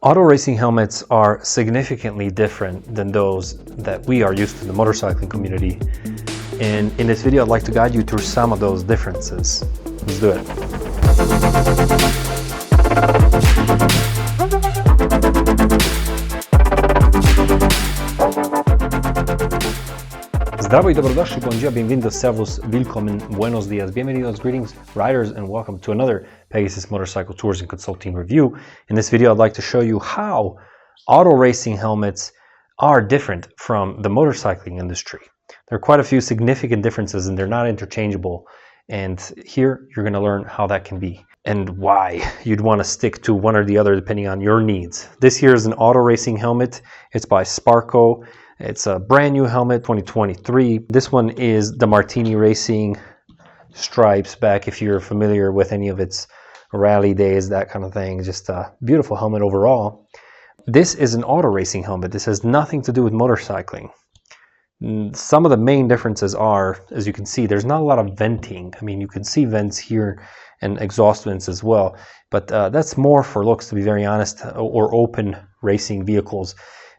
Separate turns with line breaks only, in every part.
Auto racing helmets are significantly different than those that we are used to in the motorcycling community. And in this video, I'd like to guide you through some of those differences. Let's do it. Zdravo I dobrodošli, bom dia, bem-vindos, servus, willkommen, buenos dias, bienvenidos, greetings, riders, and welcome to another Pegasus Motorcycle Tours and Consulting review. In this video, I'd like to show you how auto racing helmets are different from the motorcycling industry. There are quite a few significant differences and they're not interchangeable. And here you're going to learn how that can be and why you'd want to stick to one or the other depending on your needs. This here is an auto racing helmet. It's by Sparco. It's a brand new helmet, 2023. This one is the Martini Racing stripes back if you're familiar with any of its rally days, that kind of thing. Just a beautiful helmet overall. This is an auto racing helmet. This has nothing to do with motorcycling. Some of the main differences are, as you can see, there's not a lot of venting. I mean, you can see vents here and exhaust vents as well, but that's more for looks, to be very honest, or open racing vehicles,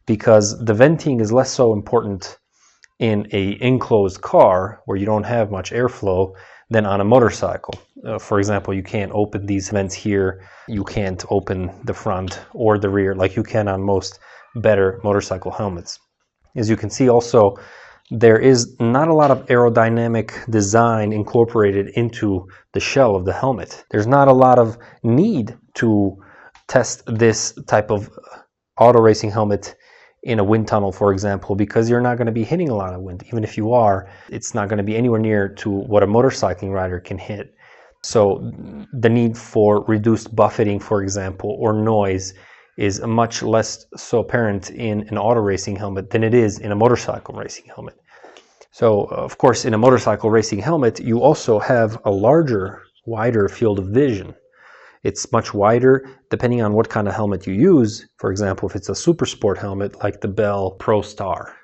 because the venting is less so important in a enclosed car where you don't have much airflow than on a motorcycle. For example, you can't open these vents here. You can't open the front or the rear like you can on most better motorcycle helmets. As you can see also, there is not a lot of aerodynamic design incorporated into the shell of the helmet. There's not a lot of need to test this type of auto racing helmet in a wind tunnel, for example, because you're not going to be hitting a lot of wind. Even if you are, it's not going to be anywhere near to what a motorcycling rider can hit. So the need for reduced buffeting, for example, or noise is much less so apparent in an auto racing helmet than it is in a motorcycle racing helmet. So of course, in a motorcycle racing helmet, you also have a larger, wider field of vision. It's much wider depending on what kind of helmet you use. For example, if it's a super sport helmet like the Bell Pro Star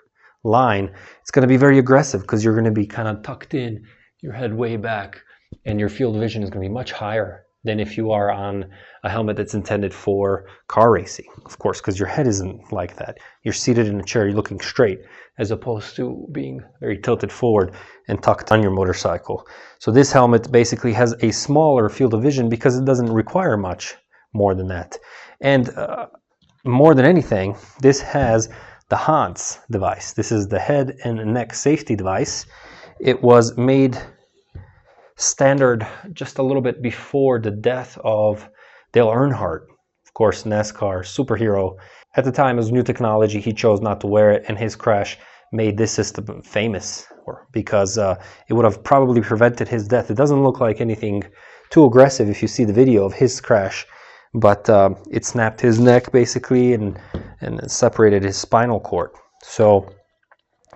line, it's going to be very aggressive because you're going to be kind of tucked in, your head way back, and your field of vision is going to be much higher than if you are on a helmet that's intended for car racing, of course, because your head isn't like that. You're seated in a chair, you're looking straight, as opposed to being very tilted forward and tucked on your motorcycle. So this helmet basically has a smaller field of vision because it doesn't require much more than that. And more than anything, this has the HANS device. This is the head and neck safety device. It was made standard just a little bit before the death of Dale Earnhardt, of course, NASCAR superhero. At the time, it was new technology. He chose not to wear it, and his crash made this system famous because it would have probably prevented his death. It doesn't look like anything too aggressive if you see the video of his crash, but it snapped his neck basically and separated his spinal cord. So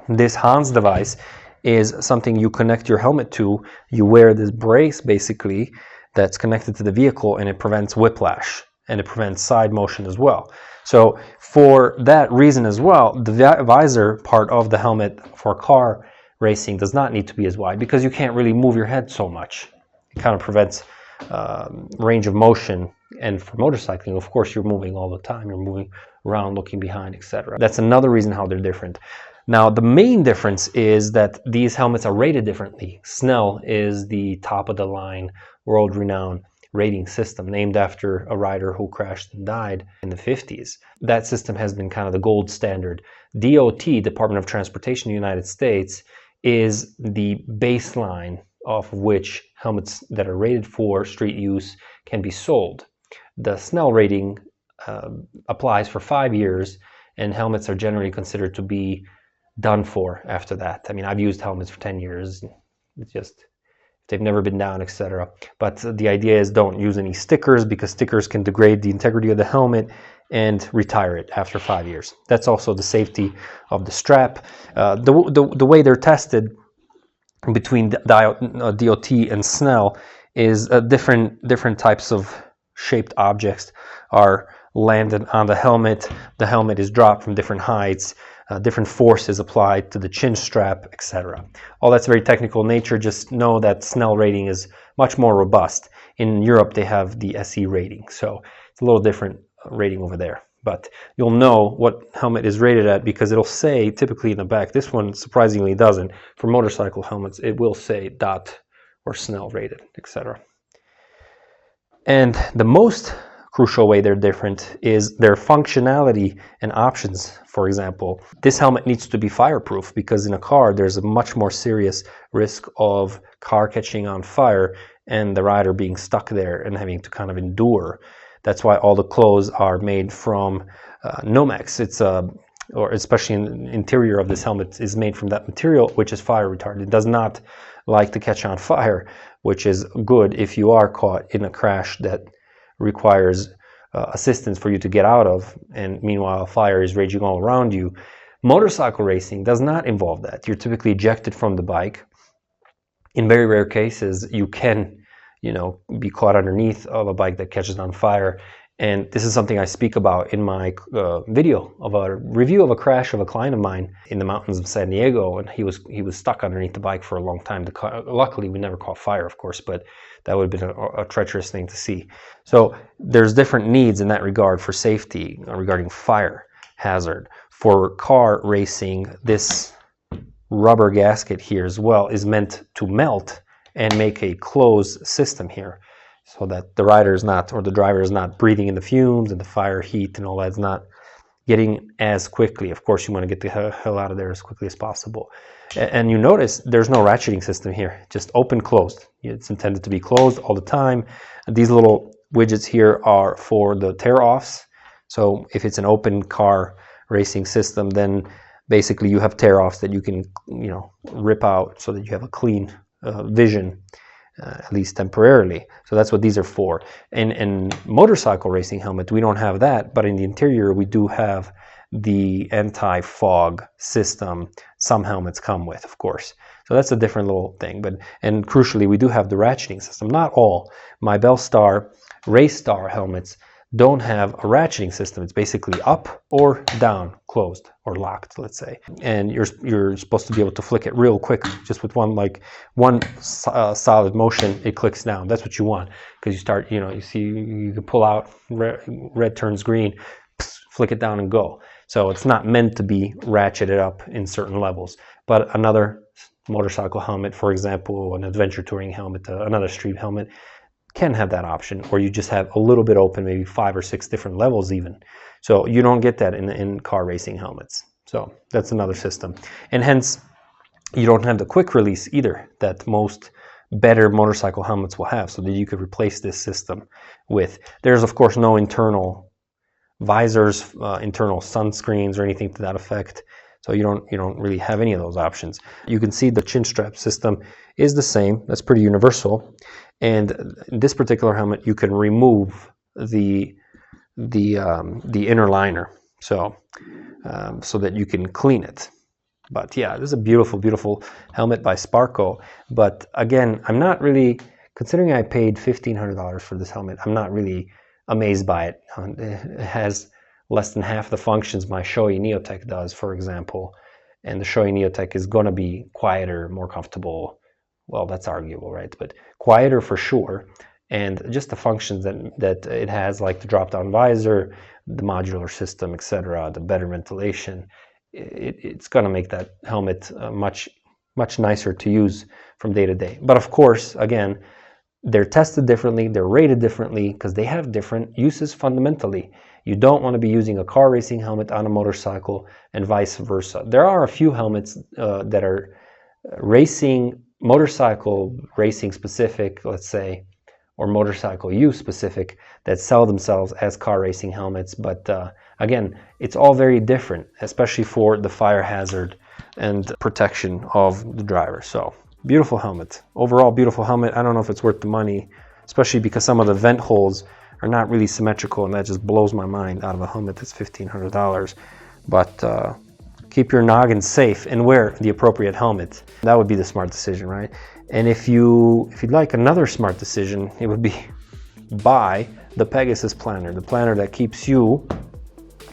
this HANS device is something you connect your helmet to. You wear this brace basically that's connected to the vehicle, and it prevents whiplash and it prevents side motion as well. So for that reason as well, the visor part of the helmet for car racing does not need to be as wide because you can't really move your head so much. It kind of prevents range of motion. And for motorcycling, of course, you're moving all the time. You're moving around, looking behind, etc. That's another reason how they're different. Now, the main difference is that these helmets are rated differently. Snell is the top-of-the-line, world-renowned rating system, named after a rider who crashed and died in the 50s. That system has been kind of the gold standard. DOT, Department of Transportation in the United States, is the baseline off of which helmets that are rated for street use can be sold. The Snell rating applies for 5 years, and helmets are generally considered to be done for after that. I mean, I've used helmets for 10 years. It's just, they've never been down, etc. But the idea is don't use any stickers because stickers can degrade the integrity of the helmet and retire it after 5 years. That's also the safety of the strap. The way they're tested between DOT and Snell is different types of shaped objects are landed on the helmet. The helmet is dropped from different heights. Different forces applied to the chin strap, etc. All that's very technical nature. Just know that Snell rating is much more robust. In Europe, they have the SE rating, so it's a little different rating over there. But you'll know what helmet is rated at because it'll say typically in the back. This one surprisingly doesn't. For motorcycle helmets, it will say DOT or Snell rated, etc. And the most crucial way they're different is their functionality and options. For example, this helmet needs to be fireproof because in a car there's a much more serious risk of car catching on fire and the rider being stuck there and having to kind of endure. That's why all the clothes are made from Nomex. It's or especially in the interior of this helmet is made from that material, which is fire retardant. It does not like to catch on fire, which is good if you are caught in a crash that requires assistance for you to get out of, and meanwhile fire is raging all around you. Motorcycle racing does not involve that. You're typically ejected from the bike. In very rare cases, you can, be caught underneath of a bike that catches on fire. And this is something I speak about in my video of a review of a crash of a client of mine in the mountains of San Diego, and he was stuck underneath the bike for a long time. Luckily, we never caught fire, of course, but that would have been a treacherous thing to see. So there's different needs in that regard for safety regarding fire hazard. For car racing, this rubber gasket here as well is meant to melt and make a closed system here, so that the rider is not, or the driver is not breathing in the fumes and the fire heat and all that's not getting as quickly. Of course, you want to get the hell out of there as quickly as possible. And you notice there's no ratcheting system here, just open, closed. It's intended to be closed all the time. And these little widgets here are for the tear-offs. So if it's an open car racing system, then basically you have tear-offs that you can, rip out so that you have a clean vision. At least temporarily. So that's what these are for. In motorcycle racing helmet, we don't have that, but in the interior we do have the anti-fog system some helmets come with, of course. So that's a different little thing. And crucially, we do have the ratcheting system. Not all. My Bellstar Race Star helmets don't have a ratcheting system. It's basically up or down, closed or locked, let's say. And you're supposed to be able to flick it real quick, just with one solid motion. It clicks down. That's what you want, because you start, you see, you can pull out, red turns green, flick it down and go. So it's not meant to be ratcheted up in certain levels. But another motorcycle helmet, for example, an adventure touring helmet, another street helmet, can have that option, or you just have a little bit open, maybe 5 or 6 different levels even. So you don't get that in car racing helmets. So that's another system. And hence, you don't have the quick release either that most better motorcycle helmets will have, so that you could replace this system with. There's, of course, no internal visors, internal sunscreens or anything to that effect. So you don't really have any of those options. You can see the chin strap system is the same. That's pretty universal. And in this particular helmet, you can remove the inner liner, so that you can clean it. But yeah, this is a beautiful, beautiful helmet by Sparco. But again, I'm not really, considering I paid $1,500 for this helmet, I'm not really amazed by it. It has less than half the functions my Shoei Neotech does, for example. And the Shoei Neotech is going to be quieter, more comfortable. Well, that's arguable, right? But quieter for sure. And just the functions that it has, like the drop-down visor, the modular system, etc., the better ventilation, it's going to make that helmet much nicer to use from day to day. But of course, again, they're tested differently, they're rated differently, because they have different uses fundamentally. You don't want to be using a car racing helmet on a motorcycle and vice versa. There are a few helmets that are motorcycle racing specific, let's say, or motorcycle use specific, that sell themselves as car racing helmets. But again, it's all very different, especially for the fire hazard and protection of the driver. So beautiful helmet. Overall, beautiful helmet. I don't know if it's worth the money, especially because some of the vent holes are not really symmetrical, and that just blows my mind out of a helmet that's $1,500. But keep your noggin safe and wear the appropriate helmet. That would be the smart decision, right? And if you'd like another smart decision, it would be buy the Pegasus planner, the planner that keeps you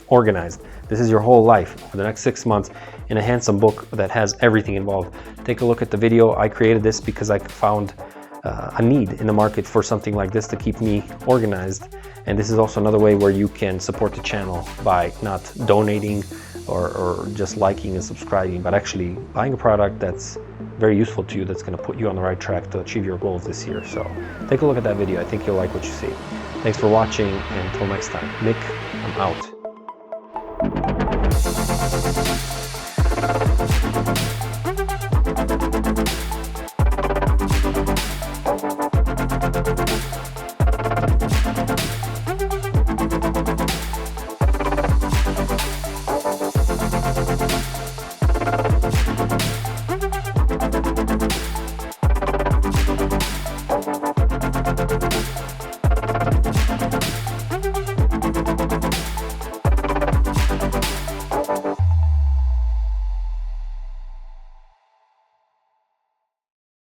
organized. This is your whole life for the next 6 months in a handsome book that has everything involved. Take a look at the video. I created this because I found a need in the market for something like this to keep me organized. And this is also another way where you can support the channel by not donating or just liking and subscribing, but actually buying a product that's very useful to you, that's going to put you on the right track to achieve your goals this year. So take a look at that video. I think you'll like what you see. Thanks for watching, and until next time, Nick, I'm out.